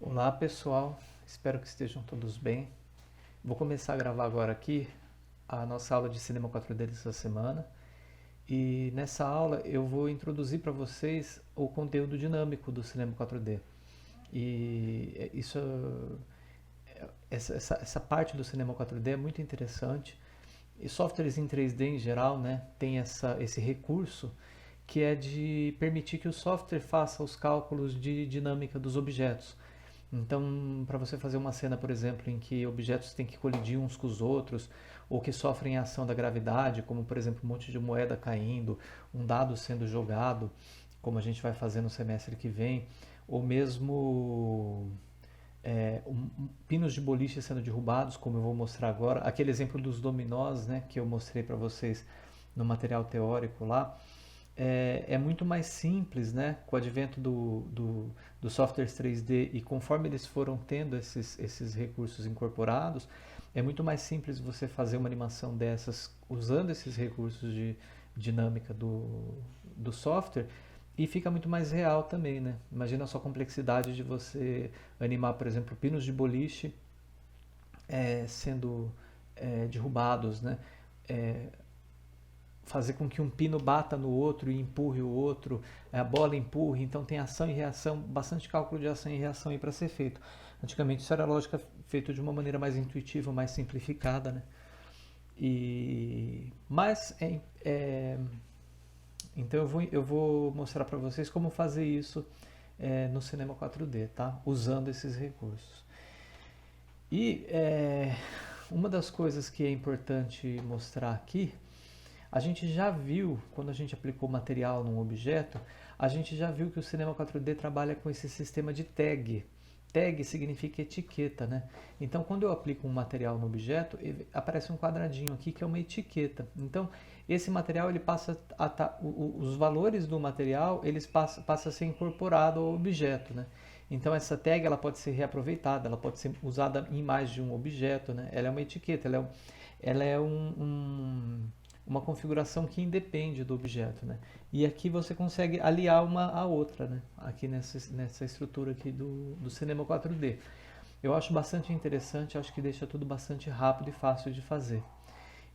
Olá pessoal, espero que estejam todos bem. Vou começar a gravar agora aqui a nossa aula de Cinema 4D dessa semana. E nessa aula eu vou introduzir para vocês o conteúdo dinâmico do Cinema 4D. E isso, essa parte do Cinema 4D é muito interessante. E softwares em 3D em geral, né, tem esse recurso que é de permitir que o software faça os cálculos de dinâmica dos objetos. Então, para você fazer uma cena, por exemplo, em que objetos têm que colidir uns com os outros, ou que sofrem a ação da gravidade, como por exemplo um monte de moeda caindo, um dado sendo jogado, como a gente vai fazer no semestre que vem, ou mesmo pinos de boliche sendo derrubados, como eu vou mostrar agora, aquele exemplo dos dominós, né, que eu mostrei para vocês no material teórico lá, é muito mais simples, né, com o advento do softwares 3D e conforme eles foram tendo esses recursos incorporados, é muito mais simples você fazer uma animação dessas usando esses recursos de dinâmica do software e fica muito mais real também, né? Imagina só a complexidade de você animar, por exemplo, pinos de boliche sendo derrubados, né? É, fazer com que um pino bata no outro e empurre o outro, a bola empurre, então tem ação e reação, bastante cálculo de ação e reação aí para ser feito. Antigamente isso era lógica feito de uma maneira mais intuitiva, mais simplificada, né? Mas então eu vou mostrar para vocês como fazer isso no cinema 4D, tá? Usando esses recursos. E uma das coisas que é importante mostrar aqui, a gente já viu, quando a gente aplicou material num objeto, a gente já viu que o cinema 4D trabalha com esse sistema de tag. Tag significa etiqueta, né? Então, quando eu aplico um material no objeto, aparece um quadradinho aqui que é uma etiqueta. Então, esse material, ele passa os valores do material, eles passa a ser incorporado ao objeto, né? Então, essa tag, ela pode ser reaproveitada, ela pode ser usada em mais de um objeto, né? Ela é uma etiqueta, ela é uma configuração que independe do objeto, né? E aqui você consegue aliar uma à outra, né? Aqui nessa estrutura aqui do Cinema 4D. Eu acho bastante interessante, acho que deixa tudo bastante rápido e fácil de fazer.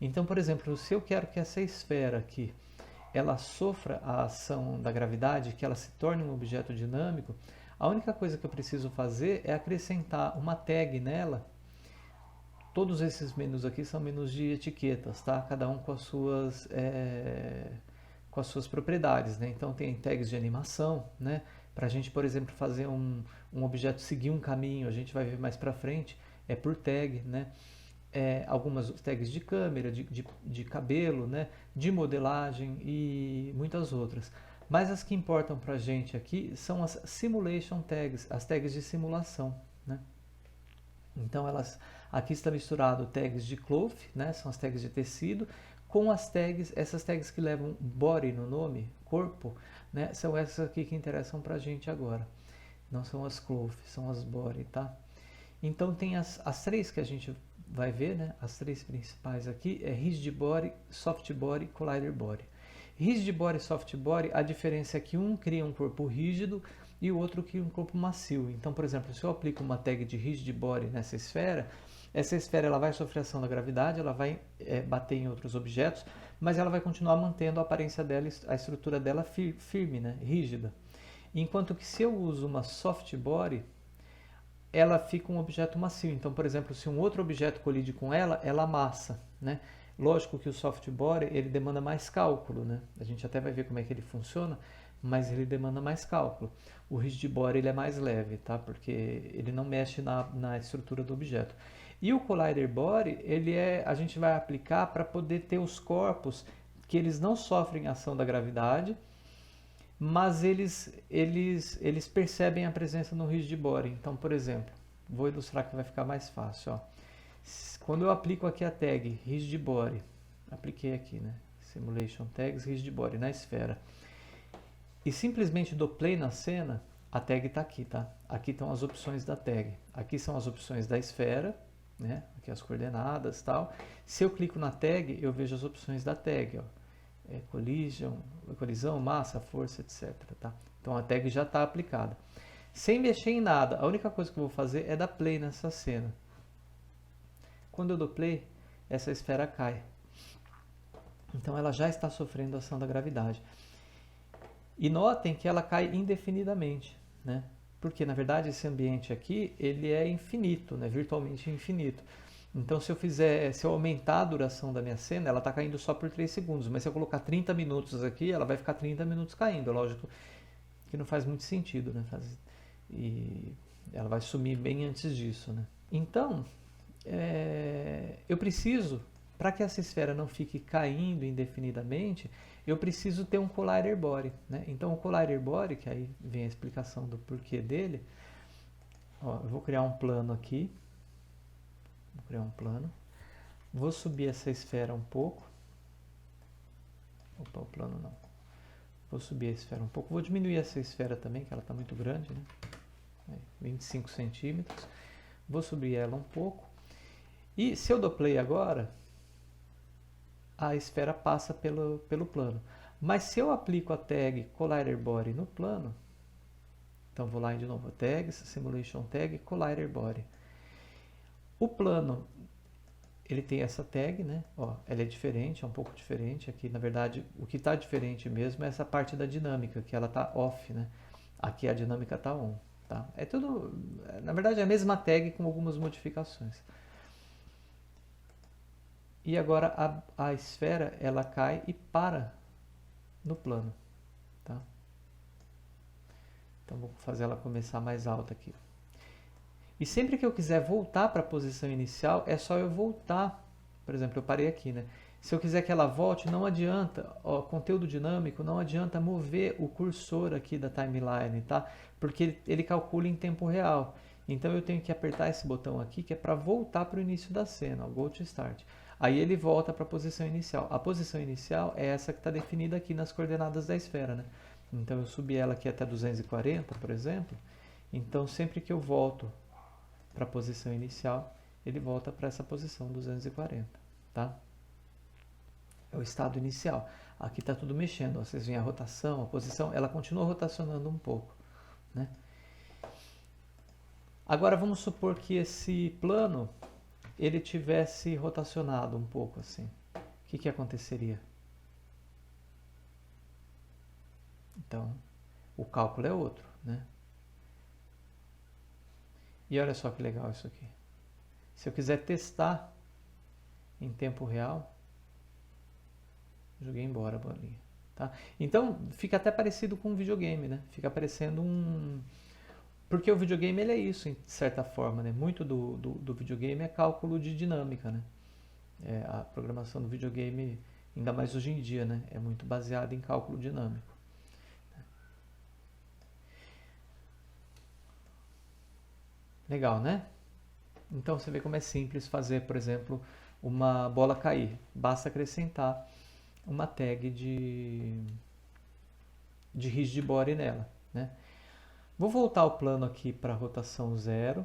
Então, por exemplo, se eu quero que essa esfera aqui ela sofra a ação da gravidade, que ela se torne um objeto dinâmico, a única coisa que eu preciso fazer é acrescentar uma tag nela. Todos esses menus aqui são menus de etiquetas, tá? Cada um com as suas propriedades, né? Então tem tags de animação, né? Para a gente, por exemplo, fazer um objeto seguir um caminho, a gente vai ver mais para frente, é por tag, né? Algumas tags de câmera, de cabelo, né? De modelagem e muitas outras. Mas as que importam para a gente aqui são as simulation tags, as tags de simulação, né? Então aqui está misturado tags de cloth, né, são as tags de tecido, com essas tags que levam body no nome, corpo, né, são essas aqui que interessam para a gente agora. Não são as cloth, são as body, tá? Então tem as três que a gente vai ver, né, as três principais aqui, é rigid body, soft body, collider body. Rigid body e soft body, a diferença é que um cria um corpo rígido e o outro cria um corpo macio. Então, por exemplo, se eu aplico uma tag de rigid body nessa esfera, essa esfera ela vai sofrer ação da gravidade, ela vai bater em outros objetos, mas ela vai continuar mantendo a aparência dela, a estrutura dela firme, né, rígida. Enquanto que se eu uso uma soft body, ela fica um objeto macio. Então, por exemplo, se um outro objeto colide com ela, ela amassa, né? Lógico que o soft body ele demanda mais cálculo, né? A gente até vai ver como é que ele funciona, mas ele demanda mais cálculo. O rigid body ele é mais leve, tá? Porque ele não mexe na estrutura do objeto. E o collider body a gente vai aplicar para poder ter os corpos que eles não sofrem ação da gravidade, mas eles percebem a presença no rigid body. Então, por exemplo, vou ilustrar que vai ficar mais fácil. Ó. Quando eu aplico aqui a tag rigid body, apliquei aqui, né? Simulation tags rigid body na esfera, e simplesmente dou play na cena, a tag está aqui, tá? Aqui estão as opções da tag. Aqui são as opções da esfera, né? Aqui as coordenadas e tal. Se eu clico na tag, eu vejo as opções da tag, ó. Colisão, massa, força, etc. Tá? Então a tag já está aplicada. sem mexer em nada. A única coisa que eu vou fazer é dar play nessa cena. Quando eu dou play, essa esfera cai. Então ela já está sofrendo a ação da gravidade. E notem que ela cai indefinidamente, né? Porque na verdade esse ambiente aqui, ele é infinito, né? Virtualmente infinito. Então se eu aumentar a duração da minha cena, ela está caindo só por 3 segundos, mas se eu colocar 30 minutos aqui, ela vai ficar 30 minutos caindo, lógico que não faz muito sentido, né? E ela vai sumir bem antes disso, né? Então, eu preciso, para que essa esfera não fique caindo indefinidamente, eu preciso ter um Collider Body, né? Então o Collider Body, que aí vem a explicação do porquê dele, ó, eu vou criar um plano aqui, vou criar um plano, vou subir essa esfera um pouco, opa, o plano não, vou subir a esfera um pouco, vou diminuir essa esfera também, que ela está muito grande, né? 25 centímetros, vou subir ela um pouco, e se eu dou play agora, a esfera passa pelo plano. Mas se eu aplico a tag Collider Body no plano, então vou lá de novo, tags, Simulation Tag, Collider Body. O plano, ele tem essa tag, né? Ó, ela é diferente, é um pouco diferente. Aqui, na verdade, o que está diferente mesmo é essa parte da dinâmica, que ela está off, né? Aqui a dinâmica está on. Tá? É tudo, na verdade, é a mesma tag com algumas modificações. E agora a esfera, ela cai e para no plano. Tá? Então vou fazer ela começar mais alta aqui. E sempre que eu quiser voltar para a posição inicial, é só eu voltar. Por exemplo, eu parei aqui, né? Se eu quiser que ela volte, não adianta, ó, conteúdo dinâmico, não adianta mover o cursor aqui da timeline, tá? Porque ele calcula em tempo real. Então eu tenho que apertar esse botão aqui, que é para voltar para o início da cena, ó, Go to Start. Aí ele volta para a posição inicial. A posição inicial é essa que está definida aqui nas coordenadas da esfera, né? Então eu subi ela aqui até 240, por exemplo. Então sempre que eu volto para a posição inicial, ele volta para essa posição 240, tá? É o estado inicial. Aqui está tudo mexendo, ó, vocês veem a rotação, a posição, ela continua rotacionando um pouco, né? Agora vamos supor que esse plano ele tivesse rotacionado um pouco assim. O que aconteceria? Então, o cálculo é outro, né? E olha só que legal isso aqui. Se eu quiser testar em tempo real, joguei embora a bolinha. Tá? Então, fica até parecido com um videogame, né? Fica parecendo um... Porque o videogame ele é isso, de certa forma, né? Muito do videogame é cálculo de dinâmica, né? A programação do videogame, ainda mais hoje em dia, né? É muito baseada em cálculo dinâmico. Legal, né? Então você vê como é simples fazer, por exemplo, uma bola cair. Basta acrescentar uma tag de rigid body nela, né? Vou voltar o plano aqui para rotação 0.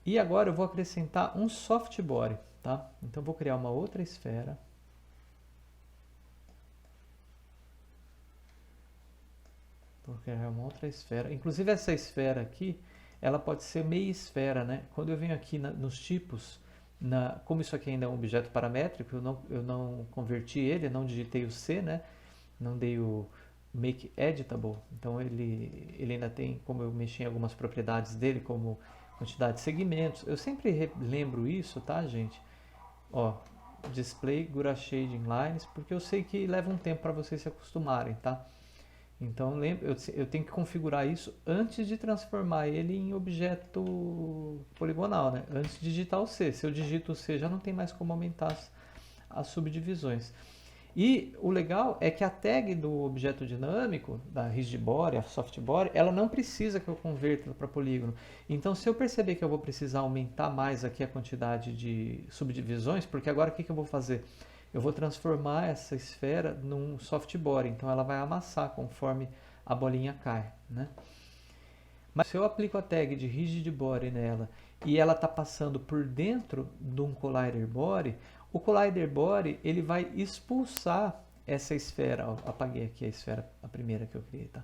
E agora eu vou acrescentar um soft body, tá? Então vou criar uma outra esfera. Vou criar uma outra esfera. Inclusive essa esfera aqui, ela pode ser meia esfera, né? Quando eu venho aqui nos tipos, como isso aqui ainda é um objeto paramétrico, eu não converti ele, não digitei o C, né? Não dei o Make Editable. Então ele ainda tem como eu mexer em algumas propriedades dele, como quantidade de segmentos. Eu sempre lembro isso, tá, gente? Ó, Display Gura Shading Lines, porque eu sei que leva um tempo para vocês se acostumarem, tá? Então eu tenho que configurar isso antes de transformar ele em objeto poligonal, né? Antes de digitar o C. Se eu digito o C, já não tem mais como aumentar as subdivisões. E o legal é que a tag do objeto dinâmico, da rigid body, a soft body, ela não precisa que eu converta para polígono. Então, se eu perceber que eu vou precisar aumentar mais aqui a quantidade de subdivisões, porque agora o que eu vou fazer? Eu vou transformar essa esfera num soft body, então ela vai amassar conforme a bolinha cai, né? Mas se eu aplico a tag de rigid body nela e ela está passando por dentro de um collider body, o collider body ele vai expulsar essa esfera. Ó, apaguei aqui a esfera, a primeira que eu criei, tá?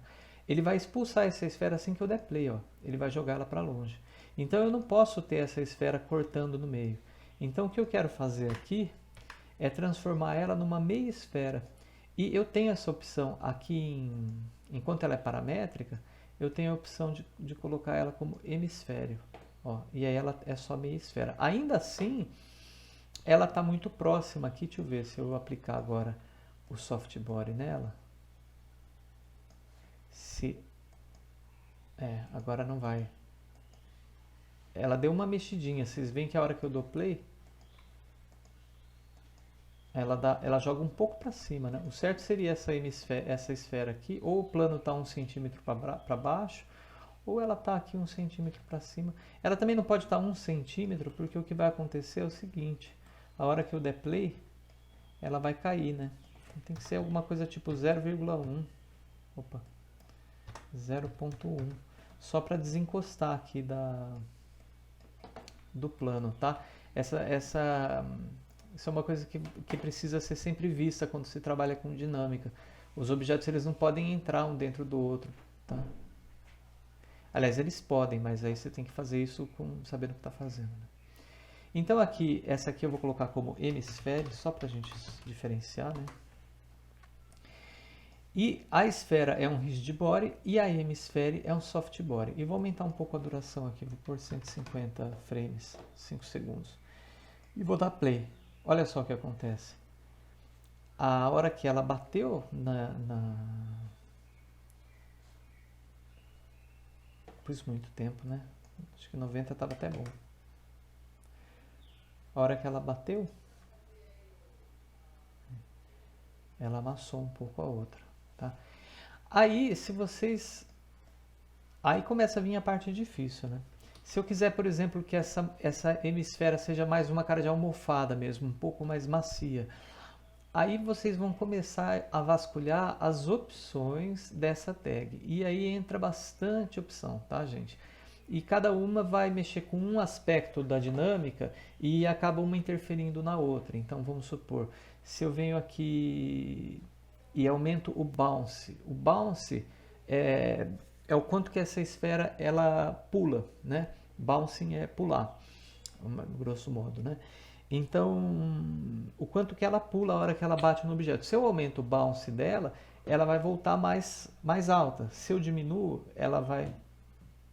ele vai expulsar essa esfera assim que eu der play, ó. Ele vai jogar ela para longe. Então eu não posso ter essa esfera cortando no meio. Então o que eu quero fazer aqui é transformar ela numa meia esfera. E eu tenho essa opção aqui, enquanto ela é paramétrica, eu tenho a opção de colocar ela como hemisfério. Ó, e aí ela é só meia esfera. Ainda assim, ela está muito próxima aqui. Deixa eu ver se eu aplicar agora o softbody nela. Se... agora não vai. Ela deu uma mexidinha. Vocês veem que a hora que eu dou play, ela joga um pouco para cima, né? O certo seria essa esfera aqui, ou o plano está 1 centímetro para baixo, ou ela está aqui 1 centímetro para cima. Ela também não pode estar 1 centímetro, porque o que vai acontecer é o seguinte: a hora que eu der play, ela vai cair, né? Então tem que ser alguma coisa tipo 0,1. Opa, 0,1. Só para desencostar aqui do plano, tá? Isso é uma coisa que precisa ser sempre vista quando se trabalha com dinâmica. Os objetos eles não podem entrar um dentro do outro, tá? Aliás, eles podem, mas aí você tem que fazer isso sabendo o que está fazendo, né? Então essa aqui eu vou colocar como hemisfério, só para a gente diferenciar, né? E a esfera é um rigid body e a hemisfério é um soft body. E vou aumentar um pouco a duração aqui, vou pôr 150 frames, 5 segundos. E vou dar play. Olha só o que acontece. A hora que ela bateu Pus muito tempo, né? Acho que 90 estava até bom. A hora que ela bateu, ela amassou um pouco a outra, tá? Aí, Aí começa a vir a parte difícil, né? Se eu quiser, por exemplo, que essa hemisfera seja mais uma cara de almofada mesmo, um pouco mais macia, aí vocês vão começar a vasculhar as opções dessa tag. E aí entra bastante opção, tá, gente? E cada uma vai mexer com um aspecto da dinâmica e acaba uma interferindo na outra. Então, vamos supor, se eu venho aqui e aumento o bounce. O bounce é o quanto que essa esfera ela pula, né? Bouncing é pular, grosso modo, né? Então, o quanto que ela pula a hora que ela bate no objeto. Se eu aumento o bounce dela, ela vai voltar mais alta. Se eu diminuo, ela vai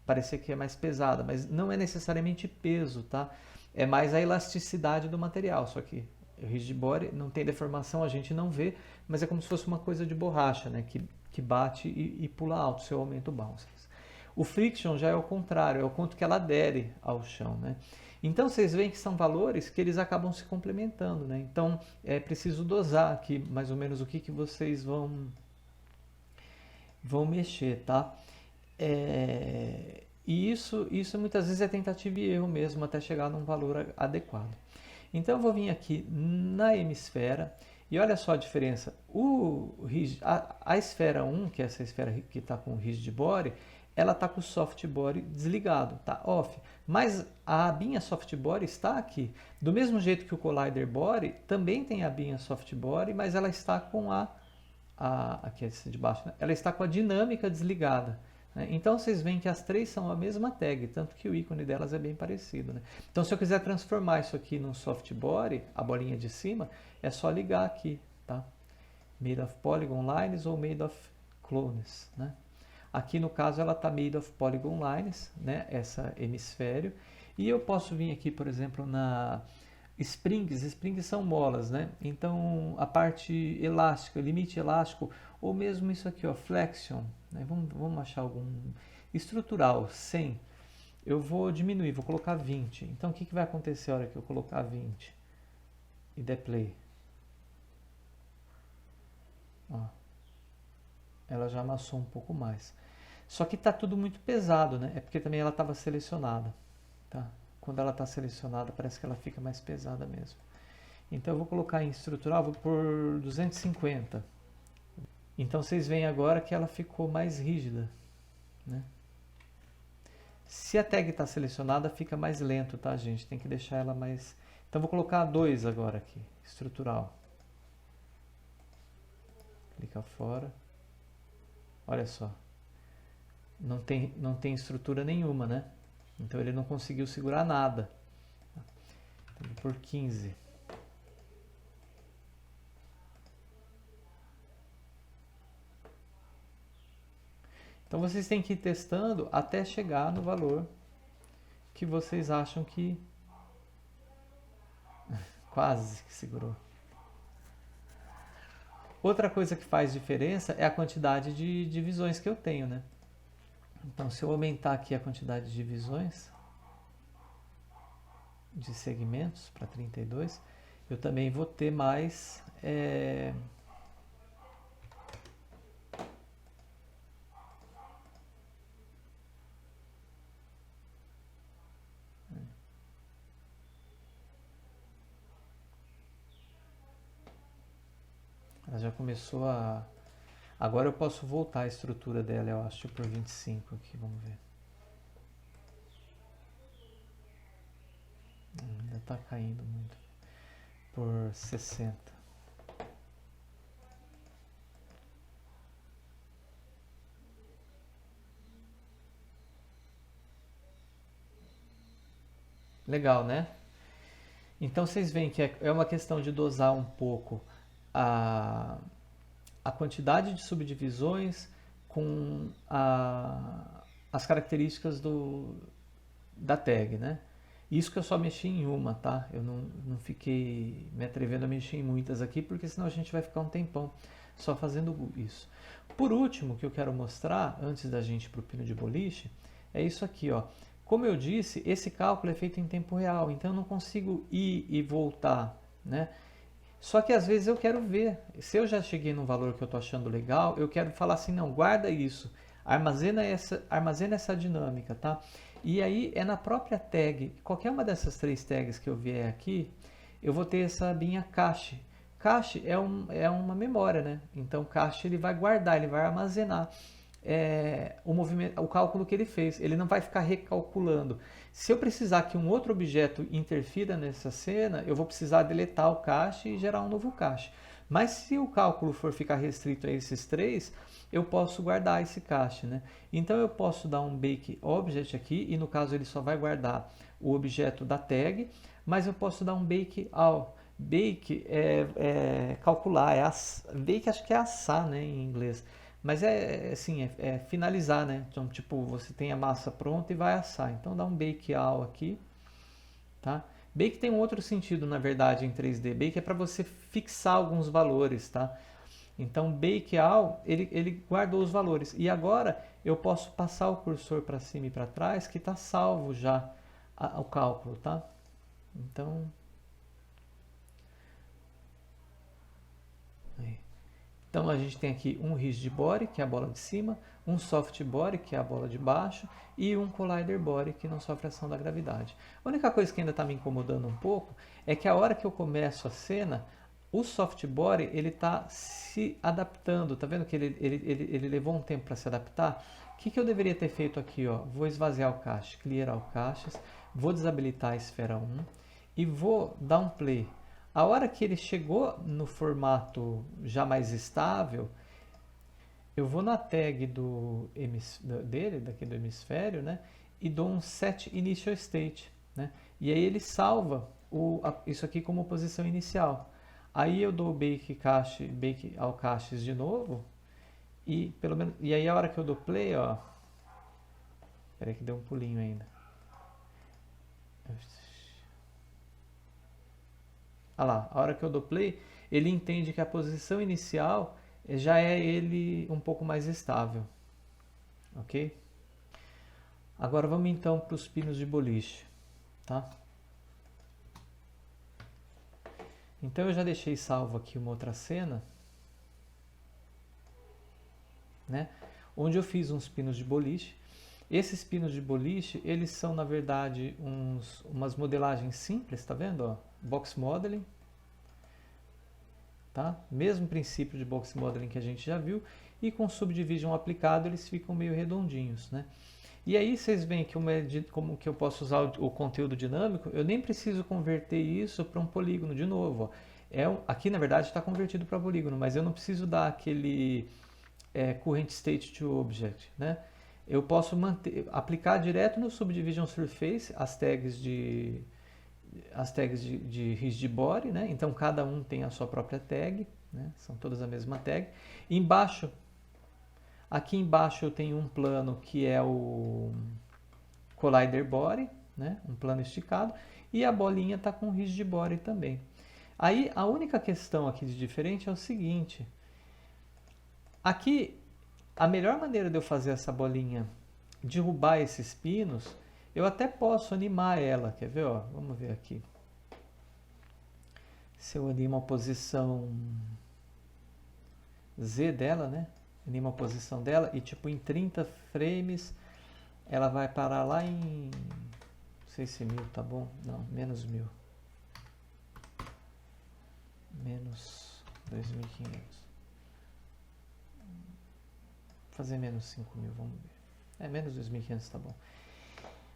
parecer que é mais pesada, mas não é necessariamente peso, tá? É mais a elasticidade do material, só que o rigid body não tem deformação, a gente não vê, mas é como se fosse uma coisa de borracha, né? Que bate e pula alto se eu aumento o bounce. O friction já é o contrário, é o quanto que ela adere ao chão, né? Então vocês veem que são valores que eles acabam se complementando, né? Então é preciso dosar aqui mais ou menos o que vocês vão mexer, tá? E isso muitas vezes é tentativa e erro mesmo até chegar num valor adequado. Então eu vou vir aqui na hemisfera e olha só a diferença. A esfera 1, que é essa esfera que está com o rigid body, ela está com o soft body desligado, está off. Mas a abinha soft body está aqui. Do mesmo jeito que o collider body também tem a abinha soft body, mas ela está com aqui essa de baixo, né? Ela está com a dinâmica desligada, né? Então vocês veem que as três são a mesma tag, tanto que o ícone delas é bem parecido, né? Então se eu quiser transformar isso aqui num soft body, a bolinha de cima, é só ligar aqui, tá? Made of polygon lines ou made of clones, né? Aqui no caso ela está made of polygon lines, né? Essa hemisfério. E eu posso vir aqui, por exemplo, na springs. Springs são molas, né? Então a parte elástica, limite elástico, ou mesmo isso aqui, ó, flexion, né? Vamos achar algum estrutural, 100. Eu vou diminuir, vou colocar 20. Então o que vai acontecer a hora que eu colocar 20 e der play? Ó, ela já amassou um pouco mais. Só que está tudo muito pesado, né? É porque também ela estava selecionada, tá? Quando ela está selecionada, parece que ela fica mais pesada mesmo. Então eu vou colocar em estrutural, vou por 250. Então vocês veem agora que ela ficou mais rígida, né? Se a tag está selecionada, fica mais lento, tá, gente? Tem que deixar ela mais... Então vou colocar 2 agora aqui, estrutural. Clica fora. Olha só. não tem estrutura nenhuma, né? Então ele não conseguiu segurar nada. Então, vou por 15. Então vocês têm que ir testando até chegar no valor que vocês acham que quase que segurou. Outra coisa que faz diferença é a quantidade de divisões que eu tenho, né? Então, se eu aumentar aqui a quantidade de divisões de segmentos para 32, eu também vou ter mais ela já começou a... Agora eu posso voltar a estrutura dela, eu acho, por 25 aqui, vamos ver. Ainda está caindo muito. Por 60. Legal, né? Então vocês veem que é uma questão de dosar um pouco a quantidade de subdivisões com as características da tag, né? Isso que eu só mexi em uma, tá? Eu não fiquei me atrevendo a mexer em muitas aqui, porque senão a gente vai ficar um tempão só fazendo isso. Por último, o que eu quero mostrar, antes da gente ir para o pino de boliche, é isso aqui, ó. Como eu disse, esse cálculo é feito em tempo real, então eu não consigo ir e voltar, né? Só que às vezes eu quero ver, se eu já cheguei num valor que eu estou achando legal, eu quero falar assim, não, guarda isso, armazena essa dinâmica, tá? E aí é na própria tag, qualquer uma dessas 3 tags que eu vier aqui, eu vou ter essa abinha cache. Cache é uma memória, né? Então cache ele vai guardar, ele vai armazenar o cálculo que ele fez. Ele não vai ficar recalculando. Se eu precisar que um outro objeto interfira nessa cena, eu vou precisar deletar o cache e gerar um novo cache. Mas se o cálculo for ficar restrito a esses 3, eu posso guardar esse cache, né? Então eu posso dar um bake object aqui, e no caso ele só vai guardar o objeto da tag, mas eu posso dar um bake all. Bake é calcular, bake acho que é assar, né, em inglês. Mas assim, é finalizar, né? Então, tipo, você tem a massa pronta e vai assar. Então dá um bake all aqui, tá? Bake tem um outro sentido, na verdade, em 3D. Bake é para você fixar alguns valores, tá? Então, bake all, ele guardou os valores. E agora eu posso passar o cursor para cima e para trás, que está salvo já o cálculo, tá? Então, aí. Então a gente tem aqui um rigid body, que é a bola de cima, um soft body, que é a bola de baixo, e um collider body, que não sofre ação da gravidade. A única coisa que ainda está me incomodando um pouco é que a hora que eu começo a cena, o soft body ele está se adaptando. Tá vendo que ele levou um tempo para se adaptar? O que eu deveria ter feito aqui? Ó? Vou esvaziar o cache, clear all caches, vou desabilitar a esfera 1 e vou dar um play. A hora que ele chegou no formato já mais estável, eu vou na tag daqui do hemisfério, né, e dou um set initial state, né, e aí ele salva isso aqui como posição inicial. Aí eu dou bake all caches de novo, e aí a hora que eu dou play, ó, peraí que deu um pulinho ainda. Olha lá, a hora que eu dou play, ele entende que a posição inicial já é ele um pouco mais estável. Ok? Agora vamos então para os pinos de boliche. Tá? Então eu já deixei salvo aqui uma outra cena, né? Onde eu fiz uns pinos de boliche. Esses pinos de boliche, eles são na verdade umas modelagens simples, tá vendo? Ó? Box modeling, tá? Mesmo princípio de box modeling que a gente já viu, e com subdivision aplicado eles ficam meio redondinhos, né? E aí vocês veem que como que eu posso usar o conteúdo dinâmico, eu nem preciso converter isso para um polígono de novo. Ó. Aqui na verdade está convertido para polígono, mas eu não preciso dar aquele current state to object, né? eu posso aplicar direto no Subdivision Surface as tags de rigid body, né? Então cada um tem a sua própria tag, né? São todas a mesma tag. Aqui embaixo eu tenho um plano que é o Collider Body, né? Um plano esticado, e a bolinha está com rigid body também. Aí a única questão aqui de diferente é o seguinte: aqui a melhor maneira de eu fazer essa bolinha derrubar esses pinos, eu até posso animar ela, quer ver? Ó? Vamos ver aqui. Se eu animo a posição Z dela, né? Animo a posição dela e tipo em 30 frames ela vai parar lá em... Não sei se 1000 tá bom. Não, menos 1000. Menos 2500. Vou fazer menos 5000, vamos ver. Menos 2500 tá bom.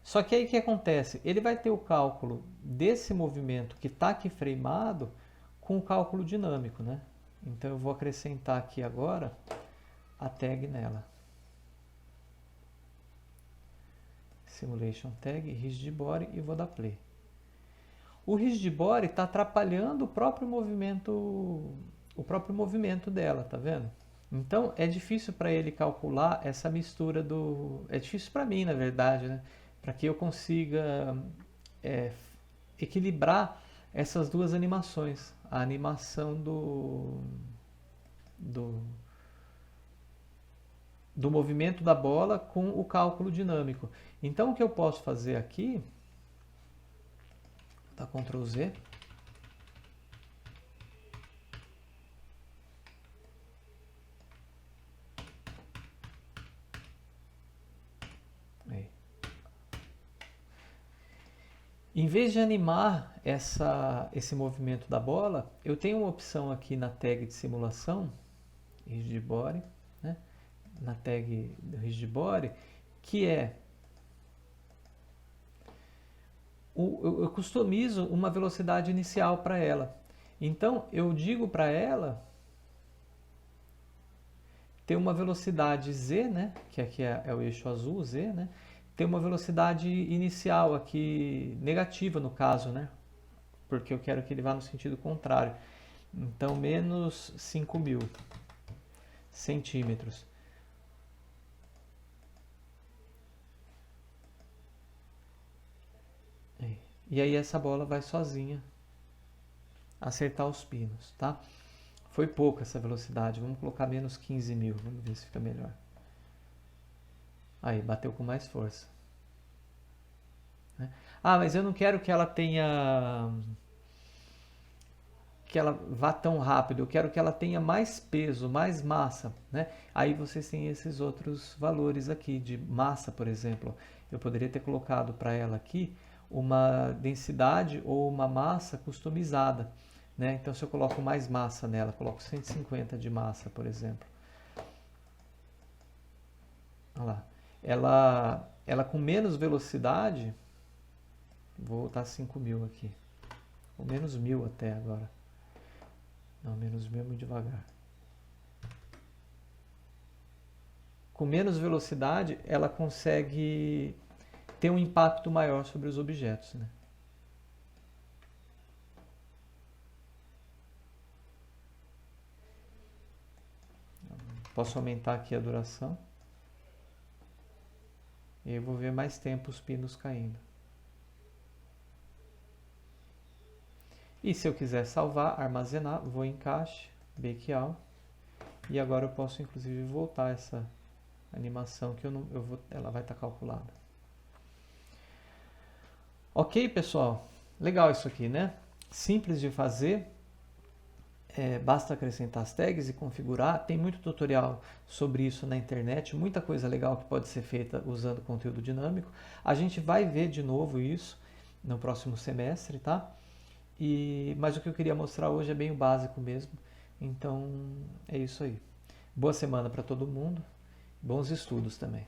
Só que aí o que acontece? Ele vai ter o cálculo desse movimento que está aqui freimado com o cálculo dinâmico, né? Então eu vou acrescentar aqui agora a tag nela. Simulation tag, rigid body e vou dar play. O rigid body está atrapalhando o próprio movimento dela, tá vendo? Então é difícil para ele calcular essa mistura do... É difícil para mim, na verdade, né? Para que eu consiga equilibrar essas duas animações. A animação do movimento da bola com o cálculo dinâmico. Então o que eu posso fazer aqui, tá Ctrl Z, aí. Em vez de animar esse movimento da bola, eu tenho uma opção aqui na tag de simulação, rigid body, né? Na tag do rigid body, que eu customizo uma velocidade inicial para ela. Então eu digo para ela ter uma velocidade Z, né? Que aqui é o eixo azul, Z, né? Tem uma velocidade inicial aqui negativa no caso, né? Porque eu quero que ele vá no sentido contrário. Então menos 5000 centímetros. E aí essa bola vai sozinha acertar os pinos, tá? Foi pouca essa velocidade, vamos colocar menos 15.000, vamos ver se fica melhor. Aí, bateu com mais força. Ah, mas eu não quero que ela tenha... que ela vá tão rápido, eu quero que ela tenha mais peso, mais massa, né? Aí vocês têm esses outros valores aqui, de massa, por exemplo. Eu poderia ter colocado para ela aqui uma densidade ou uma massa customizada, né? Então se eu coloco mais massa nela, coloco 150 de massa, por exemplo. Olha lá. Ela com menos velocidade, vou botar 5000 aqui, ou menos 1000 até agora. Não, menos 1000 é muito devagar. Com menos velocidade, ela consegue ter um impacto maior sobre os objetos, né? Posso aumentar aqui a duração. E eu vou ver mais tempo os pinos caindo. E se eu quiser salvar, armazenar, vou em Cache, Bake All. E agora eu posso inclusive voltar essa animação que ela vai estar calculada. Ok, pessoal? Legal isso aqui, né? Simples de fazer. Basta acrescentar as tags e configurar. Tem muito tutorial sobre isso na internet, muita coisa legal que pode ser feita usando conteúdo dinâmico. A gente vai ver de novo isso no próximo semestre, tá? Mas o que eu queria mostrar hoje é bem o básico mesmo. Então é isso aí. Boa semana para todo mundo. Bons estudos também.